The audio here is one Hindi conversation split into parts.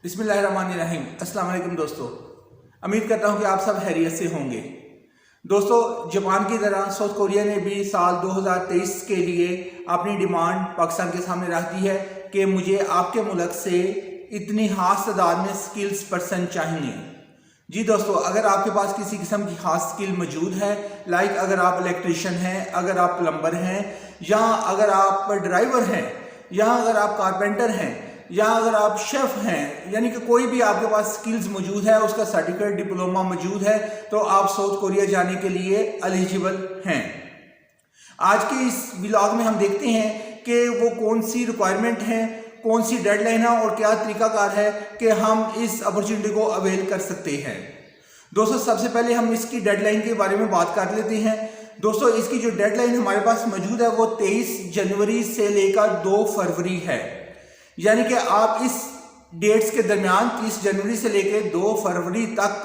बिस्मिल्लाहिर्रहमानिर्रहीम। अस्सलाम वालेकुम दोस्तों, उम्मीद करता हूँ कि आप सब खैरियत से होंगे। दोस्तों, जापान की तरह साउथ कोरिया ने भी साल 2023 के लिए अपनी डिमांड पाकिस्तान के सामने रख दी है कि मुझे आपके मुल्क से इतनी खास तादाद में स्किल्स पर्सन चाहिए। जी दोस्तों, अगर आपके पास किसी किस्म की खास स्किल मौजूद है, लाइक अगर आप इलेक्ट्रिशियन हैं, अगर आप प्लम्बर हैं, या अगर आप ड्राइवर हैं, या अगर आप कारपेंटर हैं, या अगर आप शेफ हैं, यानी कि कोई भी आपके पास स्किल्स मौजूद है, उसका सर्टिफिकेट डिप्लोमा मौजूद है, तो आप साउथ कोरिया जाने के लिए एलिजिबल हैं। आज के इस व्लॉग में हम देखते हैं कि वो कौन सी रिक्वायरमेंट है, कौन सी डेडलाइन है और क्या तरीकाकार है कि हम इस अपॉर्चुनिटी को अवेल कर सकते हैं। दोस्तों, सबसे पहले हम इसकी डेडलाइन के बारे में बात कर लेते हैं। दोस्तों, इसकी जो डेडलाइन हमारे पास मौजूद है वो 23 जनवरी से लेकर 2 फरवरी है। यानी कि आप इस डेट्स के दरमियान 30 जनवरी से लेकर 2 फरवरी तक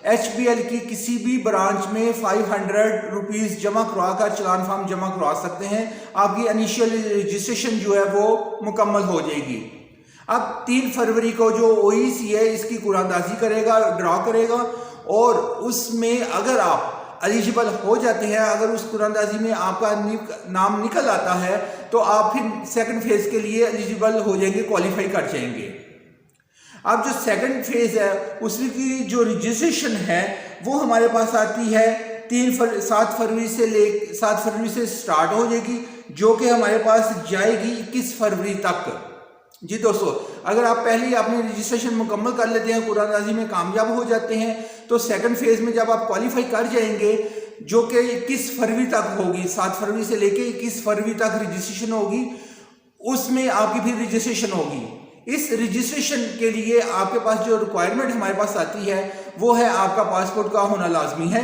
HBL की किसी भी ब्रांच में 500 रुपीज़ जमा करवा कर चलान फॉर्म जमा करवा सकते हैं। आपकी इनिशियल रजिस्ट्रेशन जो है वो मुकम्मल हो जाएगी। अब 3 फरवरी को जो OEC है इसकी कुरानदाजी करेगा, ड्रा करेगा, और उसमें अगर आप एलिजिबल हो जाते हैं, अगर उस कुरानदाजी में आपका नाम निकल आता है, तो आप फिर सेकंड फेज के लिए एलिजिबल हो जाएंगे, क्वालिफाई कर जाएंगे। अब जो सेकंड फेज है उसकी जो रजिस्ट्रेशन है वो हमारे पास आती है 7 फरवरी से स्टार्ट हो जाएगी, जो कि हमारे पास जाएगी 21 फरवरी तक। जी दोस्तों, अगर आप पहले ही अपनी रजिस्ट्रेशन मुकम्मल कर लेते हैं, कुरानदाजी में कामयाब हो जाते हैं, तो सेकंड फेज में जब आप क्वालिफाई कर जाएंगे, जो कि 21 फरवरी तक होगी, 7 फरवरी से लेके 21 फरवरी तक रजिस्ट्रेशन होगी, उसमें आपकी फिर रजिस्ट्रेशन होगी। इस रजिस्ट्रेशन के लिए आपके पास जो रिक्वायरमेंट हमारे पास आती है वो है आपका पासपोर्ट का होना लाजमी है।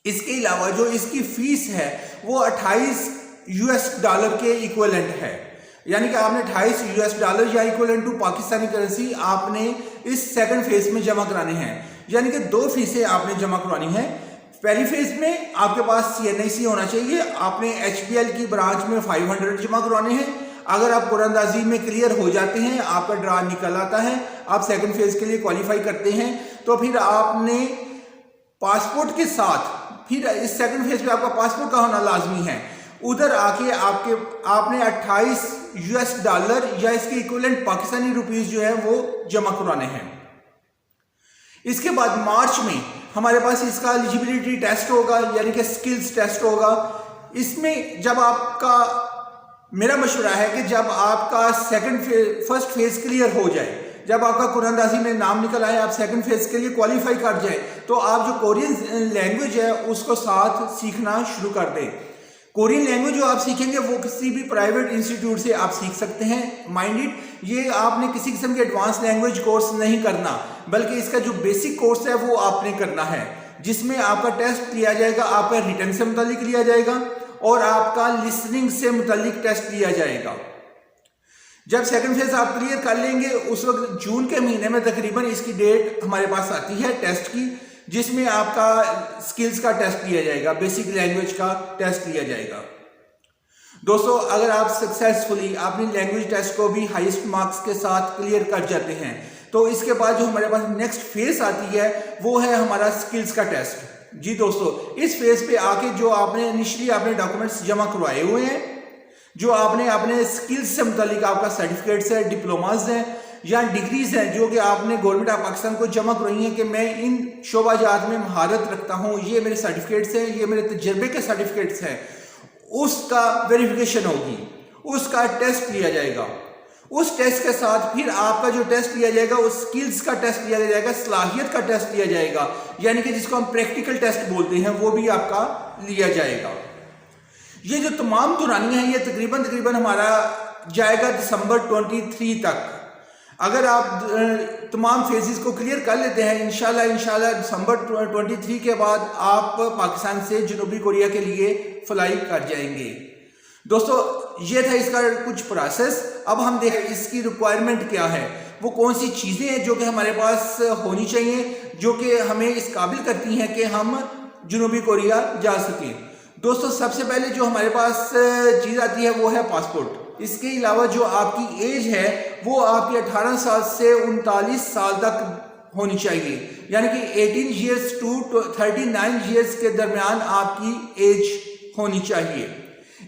इसके अलावा जो इसकी फीस है वो $28 के इक्विवेलेंट है, यानी कि आपने $28 या इक्विवेलेंट टू पाकिस्तानी करेंसी आपने इस सेकंड फेज में जमा कराने हैं। यानी कि 2 फीसें आपने जमा करवानी है। पहली फेज में आपके पास CNIC होना चाहिए, आपने HBL की ब्रांच में 500 जमा करवाने हैं। अगर आप कुरानदाजी में क्लियर हो जाते हैं, आपका ड्रा निकल आता है, आप सेकंड फेज के लिए क्वालिफाई करते हैं, तो फिर आपने पासपोर्ट के साथ फिर इस सेकंड फेज पे आपका पासपोर्ट का होना लाजमी है। उधर आके आपने $28 या इसके इक्विवेलेंट पाकिस्तानी रुपीस जो है वो जमा करवाने हैं। इसके बाद मार्च में हमारे पास इसका एलिजिबिलिटी टेस्ट होगा, यानी कि स्किल्स टेस्ट होगा। इसमें जब आपका, मेरा मशवरा है कि जब आपका फर्स्ट फेज क्लियर हो जाए, जब आपका कुरानदाजी में नाम निकल आए, आप सेकंड फेज के लिए क्वालिफाई कर जाए, तो आप जो कोरियन लैंग्वेज है उसको साथ सीखना शुरू कर दें। कोरियन लैंग्वेज जो आप सीखेंगे वो किसी भी प्राइवेट इंस्टीट्यूट से आप सीख सकते हैं। माइंड इट, ये आपने किसी किस्म के एडवांस लैंग्वेज कोर्स नहीं करना, बल्कि इसका जो बेसिक कोर्स है वो आपने करना है, जिसमें आपका टेस्ट लिया जाएगा, आपका रिटन से मुतालिक लिया जाएगा और आपका लिसनिंग से मुतालिक टेस्ट लिया जाएगा। जब सेकंड फेज आप क्लियर कर लेंगे, उस वक्त जून के महीने में तकरीबन इसकी डेट हमारे पास आती है टेस्ट की, जिसमें आपका स्किल्स का टेस्ट लिया जाएगा, बेसिक लैंग्वेज का टेस्ट लिया जाएगा। दोस्तों, अगर आप सक्सेसफुली अपनी लैंग्वेज टेस्ट को भी हाईएस्ट मार्क्स के साथ क्लियर कर जाते हैं, तो इसके बाद जो हमारे पास नेक्स्ट फेज आती है वो है हमारा स्किल्स का टेस्ट। जी दोस्तों, इस फेज पे आके जो आपने इनिशियली अपने डॉक्यूमेंट्स जमा करवाए हुए हैं, जो आपने अपने स्किल्स से मुतालिक आपका सर्टिफिकेट्स है, डिप्लोमाज हैं या डिग्रीज हैं, जो कि आपने गवर्नमेंट ऑफ पाकिस्तान को जमा करवाई हैं कि मैं इन शोबाजात में महारत रखता हूं, ये मेरे सर्टिफिकेट्स हैं, ये मेरे तजर्बे के सर्टिफिकेट्स हैं, उसका वेरिफिकेशन होगी, उसका टेस्ट लिया जाएगा। उस टेस्ट के साथ फिर आपका जो टेस्ट लिया जाएगा उस स्किल्स का टेस्ट लिया जाएगा, सलाहियत का टेस्ट लिया जाएगा, यानी कि जिसको हम प्रैक्टिकल टेस्ट बोलते हैं, वो भी आपका लिया जाएगा। ये जो तमाम दुरानियां हैं ये तकरीबन हमारा जाएगा दिसंबर 23 तक। अगर आप तमाम फेजेस को क्लियर कर लेते हैं, इंशाल्लाह दिसंबर 23 के बाद आप पाकिस्तान से जनूबी कोरिया के लिए फ्लाई कर जाएंगे। दोस्तों, ये था इसका कुछ प्रोसेस। अब हम देखें इसकी रिक्वायरमेंट क्या है, वो कौन सी चीज़ें हैं जो कि हमारे पास होनी चाहिए, जो कि हमें इस काबिल करती हैं कि हम जनूबी कोरिया जा सकें। दोस्तों, सबसे पहले जो हमारे पास चीज़ आती है वो है पासपोर्ट। इसके अलावा जो आपकी एज है वो आपकी 18 साल से 39 साल तक होनी चाहिए, यानी कि 18 ईयर्स टू 39 ईयर्स के दरमियान आपकी एज होनी चाहिए।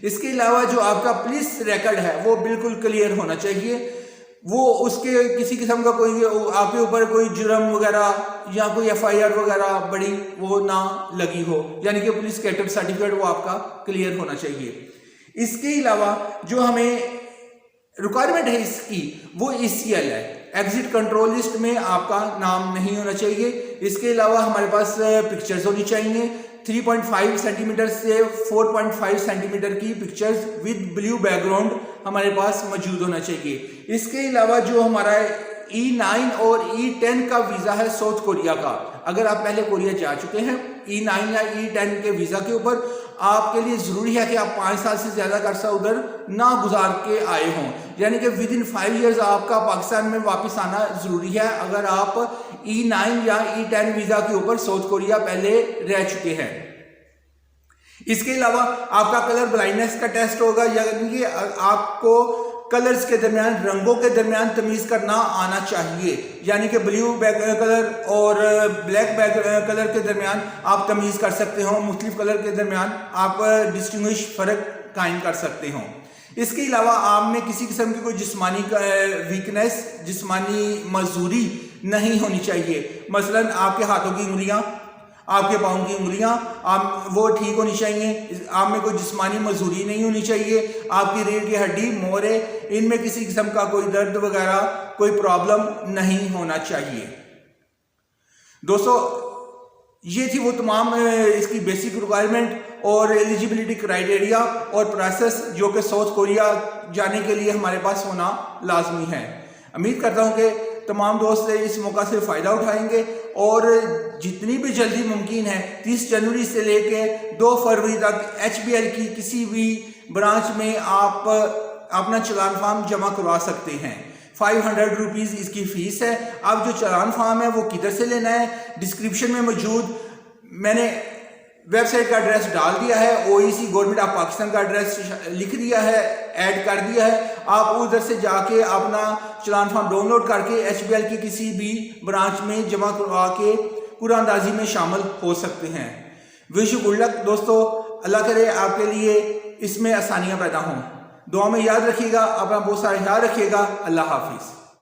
इसके अलावा जो आपका पुलिस रिकॉर्ड है वो बिल्कुल क्लियर होना चाहिए, वो उसके किसी किस्म का कोई आपके ऊपर कोई जुर्म वगैरह या कोई FIR वगैरह बड़ी वो ना लगी हो, यानी कि पुलिस कैडेट सर्टिफिकेट वो आपका क्लियर होना चाहिए। इसके अलावा जो हमें रिक्वायरमेंट है इसकी वो ECL है, एग्जिट कंट्रोल लिस्ट में आपका नाम नहीं होना चाहिए। इसके अलावा हमारे पास पिक्चर्स होनी चाहिए, 3.5 सेंटीमीटर से 4.5 सेंटीमीटर की पिक्चर्स विद ब्लू बैकग्राउंड हमारे पास मौजूद होना चाहिए। इसके अलावा जो हमारा E9 और E10 का वीज़ा है साउथ कोरिया का, अगर आप पहले कोरिया जा चुके हैं E9 या E10 के वीज़ा के ऊपर, आपके लिए ज़रूरी है कि आप 5 साल से ज़्यादा का अरसा उधर ना गुजार के आए हों, यानी कि विद इन 5 ईयर्स आपका पाकिस्तान में वापस आना ज़रूरी है अगर आप E9 या E10 वीज़ा के ऊपर साउथ कोरिया पहले रह चुके हैं। इसके अलावा आपका कलर ब्लाइंडनेस का टेस्ट होगा, यानी कि आपको कलर्स के दरमियान, रंगों के दरमियान तमीज़ करना आना चाहिए, यानी कि ब्लू बैक कलर और ब्लैक बैक कलर के दरमियान आप तमीज़ कर सकते हो, मुख्तलिफ कलर के दरमियान आप डिस्टिंग्विश फ़र्क कायम कर सकते हो। इसके अलावा आप में किसी किस्म की कोई जिस्मानी वीकनेस, जिस्मानी मजदूरी नहीं होनी चाहिए, मसलन आपके हाथों की उंगलियां, आपके पाँव की उंगलियां आप वो ठीक होनी चाहिए, आप में कोई जिस्मानी मजदूरी नहीं होनी चाहिए, आपकी रीढ़ की हड्डी, मोरे, इनमें किसी किस्म का कोई दर्द वगैरह कोई प्रॉब्लम नहीं होना चाहिए। दोस्तों ये थी वो तमाम इसकी बेसिक रिक्वायरमेंट और एलिजिबिलिटी क्राइटेरिया और प्रोसेस जो कि साउथ कोरिया जाने के लिए हमारे पास होना लाजमी है। उम्मीद करता हूँ कि तमाम दोस्त इस मौका से फ़ायदा उठाएंगे और जितनी भी जल्दी मुमकिन है 30 जनवरी से लेके 2 फरवरी तक HBL की किसी भी ब्रांच में आप अपना चालान फॉर्म जमा करवा सकते हैं। 500 रुपीज़ इसकी फ़ीस है। अब जो चालान फॉर्म है वो किधर से लेना है, डिस्क्रिप्शन में मौजूद मैंने वेबसाइट का एड्रेस डाल दिया है, OEC गवर्नमेंट ऑफ पाकिस्तान का एड्रेस लिख दिया है, ऐड कर दिया है। आप उधर से जाके अपना चालान फॉर्म डाउनलोड करके HBL की किसी भी ब्रांच में जमा करवा के कुरानंदाजी में शामिल हो सकते हैं। विश यू गुड लक दोस्तों, अल्लाह करे आपके लिए इसमें आसानियाँ पैदा हों। दुआ में याद रखिएगा, अपना बहुत सारा ख्याल रखिएगा। अल्लाह हाफिज़।